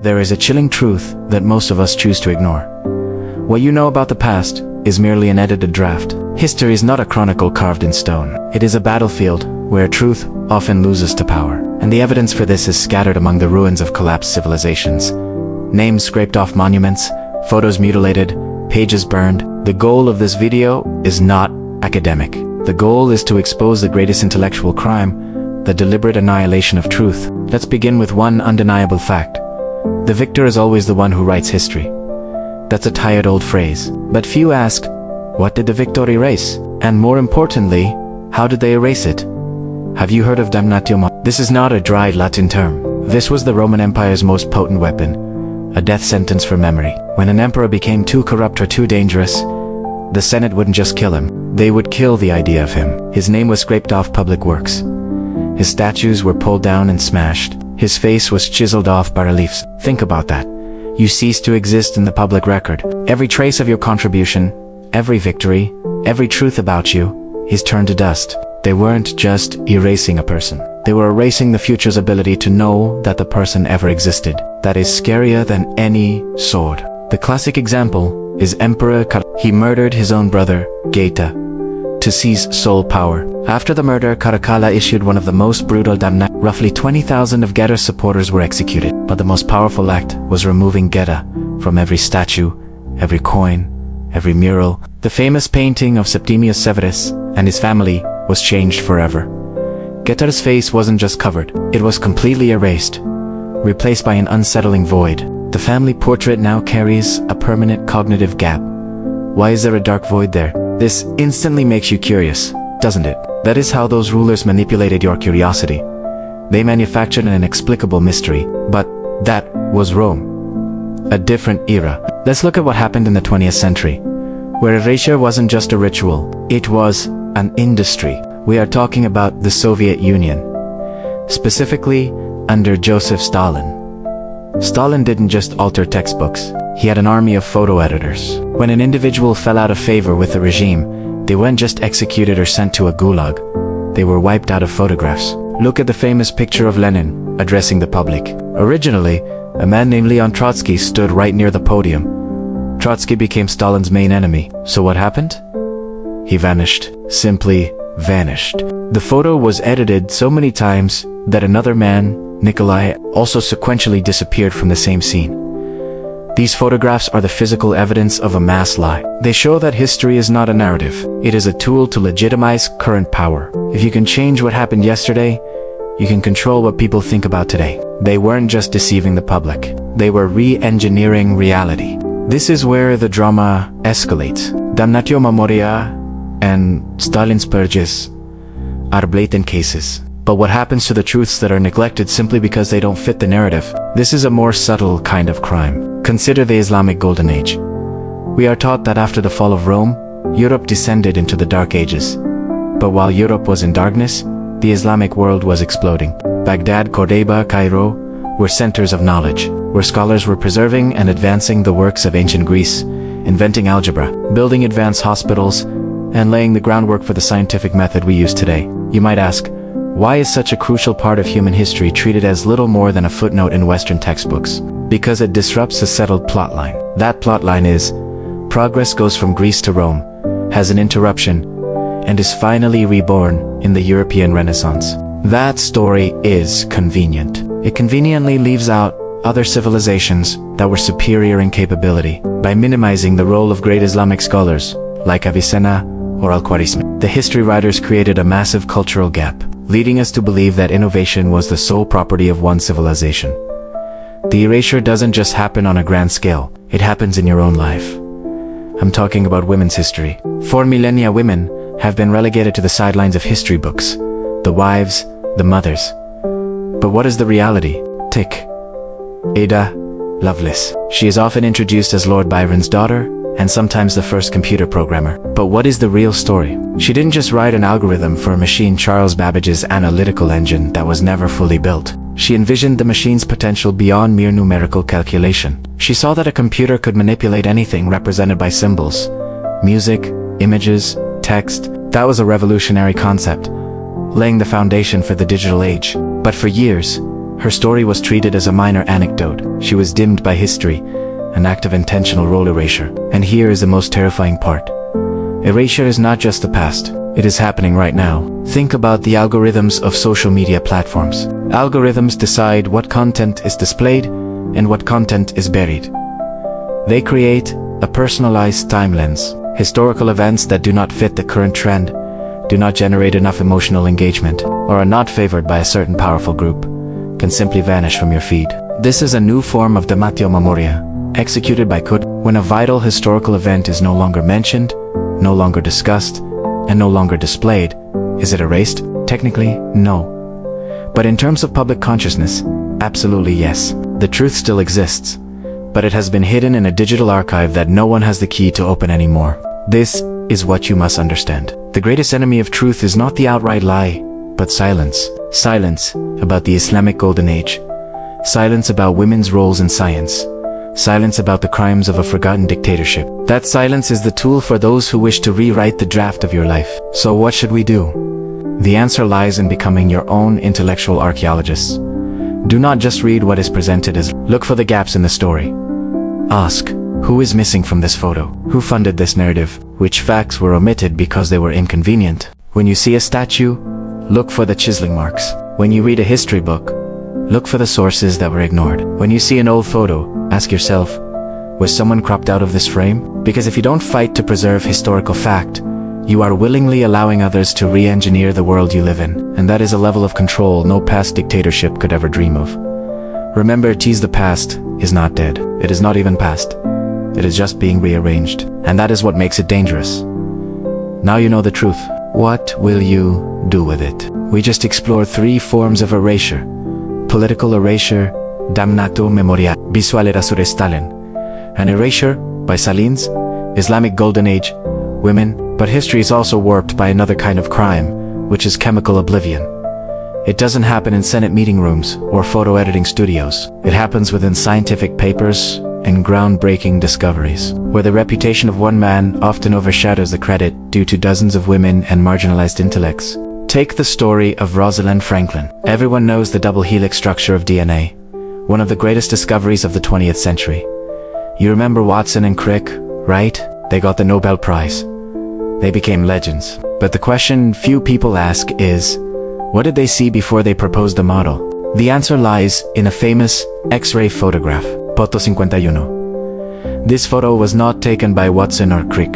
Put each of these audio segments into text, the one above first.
there is a chilling truth that most of us choose to ignore. What you know about the past is merely an edited draft. History is not a chronicle carved in stone. It is a battlefield where truth often loses to power. And the evidence for this is scattered among the ruins of collapsed civilizations. Names scraped off monuments, photos mutilated, pages burned. The goal of this video is not academic. The goal is to expose the greatest intellectual crime, the deliberate annihilation of truth. Let's begin with one undeniable fact. The victor is always the one who writes history. That's a tired old phrase. But few ask, what did the victor erase? And more importantly, how did they erase it? Have you heard of Damnatio Memoriae? This is not a dry Latin term. This was the Roman Empire's most potent weapon, a death sentence for memory. When an emperor became too corrupt or too dangerous, the Senate wouldn't just kill him. They would kill the idea of him. His name was scraped off public works. His statues were pulled down and smashed. His face was chiseled off bas-reliefs. Think about that. You cease to exist in the public record. Every trace of your contribution, every victory, every truth about you is turned to dust. They weren't just erasing a person. They were erasing the future's ability to know that the person ever existed. That is scarier than any sword. The classic example is Emperor Caracalla. He murdered his own brother, Geta, to seize sole power. After the murder, Caracalla issued one of the most brutal damnation. Roughly 20,000 of Geta's supporters were executed, but the most powerful act was removing Geta from every statue, every coin, every mural. The famous painting of Septimius Severus and his family was changed forever. Geta's face wasn't just covered, it was completely erased, replaced by an unsettling void. The family portrait now carries a permanent cognitive gap. Why is there a dark void there? This instantly makes you curious, doesn't it? That is how those rulers manipulated your curiosity. They manufactured an inexplicable mystery, but that was Rome. A different era. Let's look at what happened in the 20th century, where erasure wasn't just a ritual, it was an industry. We are talking about the Soviet Union, specifically under Joseph Stalin. Stalin didn't just alter textbooks, he had an army of photo editors. When an individual fell out of favor with the regime, they weren't just executed or sent to a gulag, they were wiped out of photographs. Look at the famous picture of Lenin addressing the public. Originally, a man named Leon Trotsky stood right near the podium. Trotsky became Stalin's main enemy. So what happened? He vanished. Simply vanished. The photo was edited so many times that another man, Nikolai, also sequentially disappeared from the same scene. These photographs are the physical evidence of a mass lie. They show that history is not a narrative. It is a tool to legitimize current power. If you can change what happened yesterday, you can control what people think about today. They weren't just deceiving the public. They were re-engineering reality. This is where the drama escalates. Damnatio Memoriae and Stalin's purges are blatant cases. But what happens to the truths that are neglected simply because they don't fit the narrative? This is a more subtle kind of crime. Consider the Islamic Golden Age. We are taught that after the fall of Rome, Europe descended into the Dark Ages. But while Europe was in darkness, the Islamic world was exploding. Baghdad, Cordoba, Cairo were centers of knowledge, where scholars were preserving and advancing the works of ancient Greece, inventing algebra, building advanced hospitals, and laying the groundwork for the scientific method we use today. You might ask, why is such a crucial part of human history treated as little more than a footnote in Western textbooks? Because it disrupts a settled plotline. That plotline is, progress goes from Greece to Rome, has an interruption, and is finally reborn in the European Renaissance. That story is convenient. It conveniently leaves out other civilizations that were superior in capability by minimizing the role of great Islamic scholars like Avicenna or Al-Khwarizmi. The history writers created a massive cultural gap, leading us to believe that innovation was the sole property of one civilization. The erasure doesn't just happen on a grand scale, it happens in your own life. I'm talking about women's history. For millennia, women have been relegated to the sidelines of history books, the wives, the mothers. But what is the reality? Tick. Ada Lovelace. She is often introduced as Lord Byron's daughter, and sometimes the first computer programmer. But what is the real story? She didn't just write an algorithm for a machine, Charles Babbage's analytical engine that was never fully built. She envisioned the machine's potential beyond mere numerical calculation. She saw that a computer could manipulate anything represented by symbols, music, images, text. That was a revolutionary concept, laying the foundation for the digital age. But for years, Her story was treated as a minor anecdote. She was dimmed by history, an act of intentional role erasure. And here is the most terrifying part. Erasure is not just the past. It is happening right now. Think about the algorithms of social media platforms. Algorithms decide what content is displayed and what content is buried. They create a personalized time lens. Historical events that do not fit the current trend, do not generate enough emotional engagement, or are not favored by a certain powerful group, can simply vanish from your feed. This is a new form of Damnatio Memoriae, executed by Khám. When a vital historical event is no longer mentioned, no longer discussed, and no longer displayed, is it erased? Technically, no. But in terms of public consciousness, absolutely yes. The truth still exists, but it has been hidden in a digital archive that no one has the key to open anymore. This is what you must understand. The greatest enemy of truth is not the outright lie, but silence. Silence about the Islamic Golden Age. Silence about women's roles in science. Silence about the crimes of a forgotten dictatorship. That silence is the tool for those who wish to rewrite the draft of your life. So what should we do? The answer lies in becoming your own intellectual archaeologists. Do not just read what is presented as, look for the gaps in the story. Ask, who is missing from this photo? Who funded this narrative? Which facts were omitted because they were inconvenient? When you see a statue, look for the chiseling marks. When you read a history book, look for the sources that were ignored. When you see an old photo, ask yourself, was someone cropped out of this frame? Because if you don't fight to preserve historical fact, you are willingly allowing others to re-engineer the world you live in. And that is a level of control no past dictatorship could ever dream of. Remember, the past is not dead. It is not even past. It is just being rearranged. And that is what makes it dangerous. Now you know the truth. What will you do with it? We just explored 3 forms of erasure. Political erasure, Damnatio Memoriae, visual erasure Stalin, and erasure by Stalin's Islamic Golden Age, women. But history is also warped by another kind of crime, which is chemical oblivion. It doesn't happen in Senate meeting rooms or photo editing studios. It happens within scientific papers and groundbreaking discoveries, where the reputation of one man often overshadows the credit due to dozens of women and marginalized intellects. Take the story of Rosalind Franklin. Everyone knows the double helix structure of DNA, one of the greatest discoveries of the 20th century. You remember Watson and Crick, right? They got the Nobel Prize. They became legends. But the question few people ask is, what did they see before they proposed the model? The answer lies in a famous X-ray photograph, Photo 51. This photo was not taken by Watson or Crick.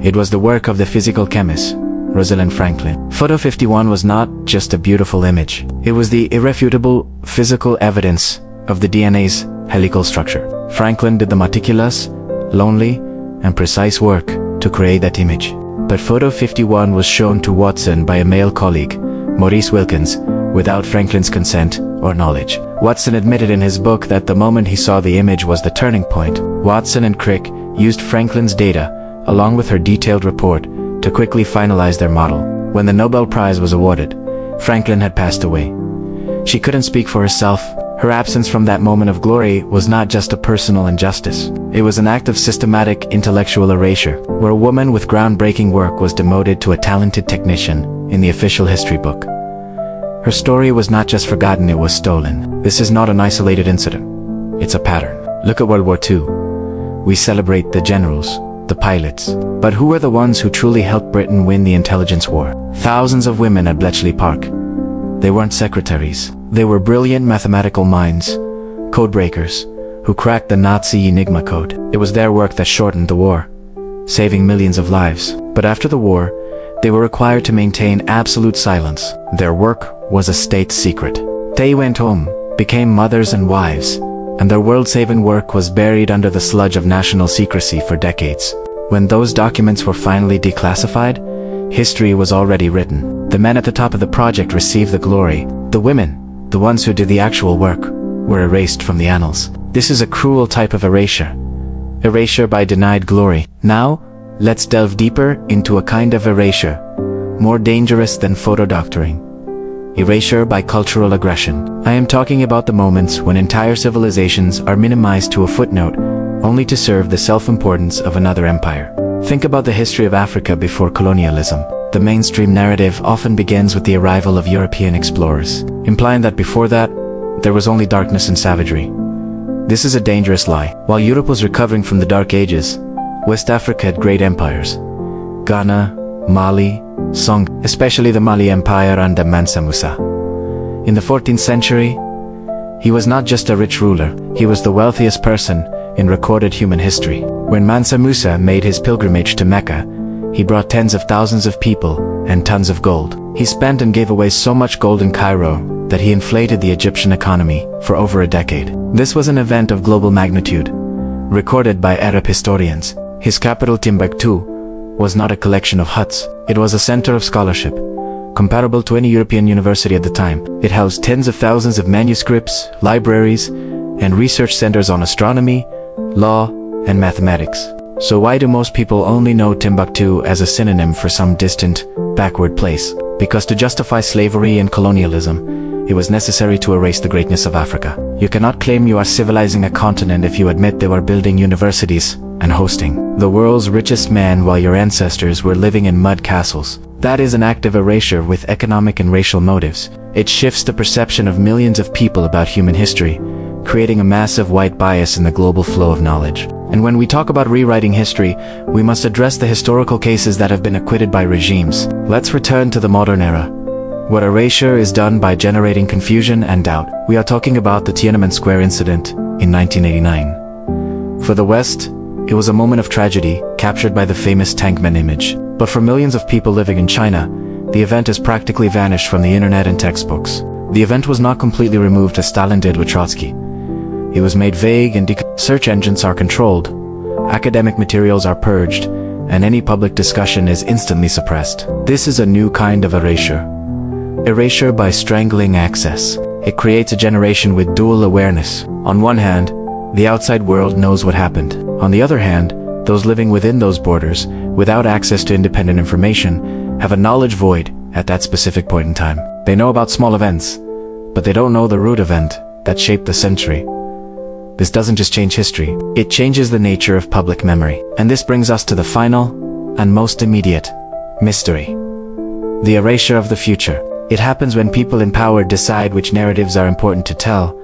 It was the work of the physical chemist, Rosalind Franklin. Photo 51 was not just a beautiful image. It was the irrefutable physical evidence of the DNA's helical structure. Franklin did the meticulous, lonely, and precise work to create that image. But Photo 51 was shown to Watson by a male colleague, Maurice Wilkins, without Franklin's consent or knowledge. Watson admitted in his book that the moment he saw the image was the turning point. Watson and Crick used Franklin's data, along with her detailed report, to quickly finalize their model. When the Nobel Prize was awarded, Franklin had passed away. She couldn't speak for herself. Her absence from that moment of glory was not just a personal injustice. It was an act of systematic intellectual erasure, where a woman with groundbreaking work was demoted to a talented technician in the official history book. Her story was not just forgotten, it was stolen. This is not an isolated incident. It's a pattern. Look at World War II. We celebrate the generals, the pilots. But who were the ones who truly helped Britain win the intelligence war? Thousands of women at Bletchley Park. They weren't secretaries. They were brilliant mathematical minds, codebreakers, who cracked the Nazi Enigma code. It was their work that shortened the war, saving millions of lives. But after the war, they were required to maintain absolute silence. Their work was a state secret. They went home, became mothers and wives, and their world-saving work was buried under the sludge of national secrecy for decades. When those documents were finally declassified, history was already written. The men at the top of the project received the glory. The women, the ones who did the actual work, were erased from the annals. This is a cruel type of erasure. Erasure by denied glory. Now, let's delve deeper into a kind of erasure, more dangerous than photo-doctoring. Erasure by cultural aggression. I am talking about the moments when entire civilizations are minimized to a footnote, only to serve the self-importance of another empire. Think about the history of Africa before colonialism. The mainstream narrative often begins with the arrival of European explorers, implying that before that, there was only darkness and savagery. This is a dangerous lie. While Europe was recovering from the Dark Ages, West Africa had great empires. Ghana, Mali, Song, especially the Mali Empire under Mansa Musa. In the 14th century, he was not just a rich ruler, he was the wealthiest person in recorded human history. When Mansa Musa made his pilgrimage to Mecca, he brought tens of thousands of people and tons of gold. He spent and gave away so much gold in Cairo that he inflated the Egyptian economy for over a decade. This was an event of global magnitude, recorded by Arab historians. His capital Timbuktu was not a collection of huts, it was a center of scholarship, comparable to any European university at the time. It housed tens of thousands of manuscripts, libraries, and research centers on astronomy, law, and mathematics. So why do most people only know Timbuktu as a synonym for some distant, backward place? Because to justify slavery and colonialism, it was necessary to erase the greatness of Africa. You cannot claim you are civilizing a continent if you admit they were building universities and hosting the world's richest man while your ancestors were living in mud castles. That is an act of erasure with economic and racial motives. It shifts the perception of millions of people about human history, creating a massive white bias in the global flow of knowledge. And when we talk about rewriting history, we must address the historical cases that have been acquitted by regimes. Let's return to the modern era, where erasure is done by generating confusion and doubt. We are talking about the Tiananmen Square incident in 1989. For the West, it was a moment of tragedy, captured by the famous Tankman image. But for millions of people living in China, the event has practically vanished from the internet and textbooks. The event was not completely removed as Stalin did with Trotsky. It was made vague and search engines are controlled, academic materials are purged, and any public discussion is instantly suppressed. This is a new kind of erasure. Erasure by strangling access. It creates a generation with dual awareness. On one hand, the outside world knows what happened. On the other hand, those living within those borders, without access to independent information, have a knowledge void at that specific point in time. They know about small events, but they don't know the root event that shaped the century. This doesn't just change history, it changes the nature of public memory. And this brings us to the final and most immediate mystery: the erasure of the future. It happens when people in power decide which narratives are important to tell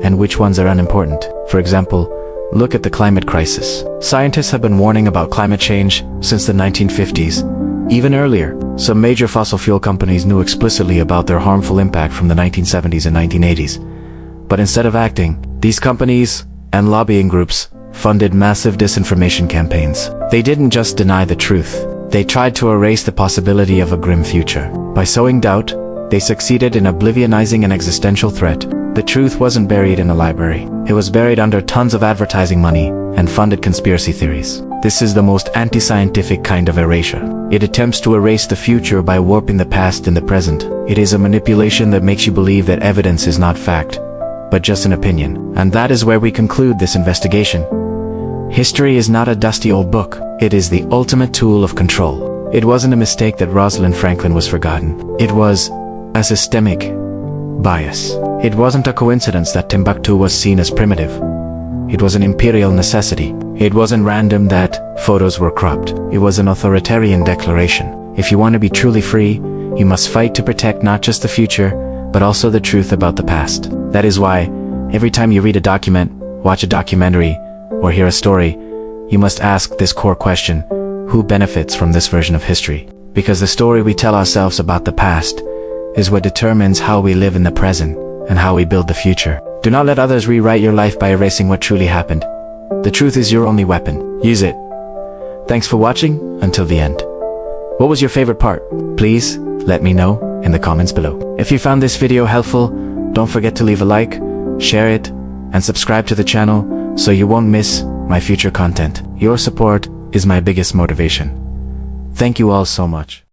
and which ones are unimportant. For example, look at the climate crisis. Scientists have been warning about climate change since the 1950s. Even earlier, some major fossil fuel companies knew explicitly about their harmful impact from the 1970s and 1980s. But instead of acting, these companies and lobbying groups funded massive disinformation campaigns. They didn't just deny the truth, they tried to erase the possibility of a grim future. By sowing doubt, they succeeded in oblivionizing an existential threat. The truth wasn't buried in a library. It was buried under tons of advertising money and funded conspiracy theories. This is the most anti-scientific kind of erasure. It attempts to erase the future by warping the past in the present. It is a manipulation that makes you believe that evidence is not fact, but just an opinion. And that is where we conclude this investigation. History is not a dusty old book. It is the ultimate tool of control. It wasn't a mistake that Rosalind Franklin was forgotten. It was a systemic bias. It wasn't a coincidence that Timbuktu was seen as primitive. It was an imperial necessity. It wasn't random that photos were cropped. It was an authoritarian declaration. If you want to be truly free, you must fight to protect not just the future, but also the truth about the past. That is why, every time you read a document, watch a documentary, or hear a story, you must ask this core question: who benefits from this version of history? Because the story we tell ourselves about the past is what determines how we live in the present and how we build the future. Do not let others rewrite your life by erasing what truly happened. The truth is your only weapon. Use it. Thanks for watching until the end. What was your favorite part? Please let me know in the comments below. If you found this video helpful, don't forget to leave a like, share it, and subscribe to the channel so you won't miss my future content. Your support is my biggest motivation. Thank you all so much.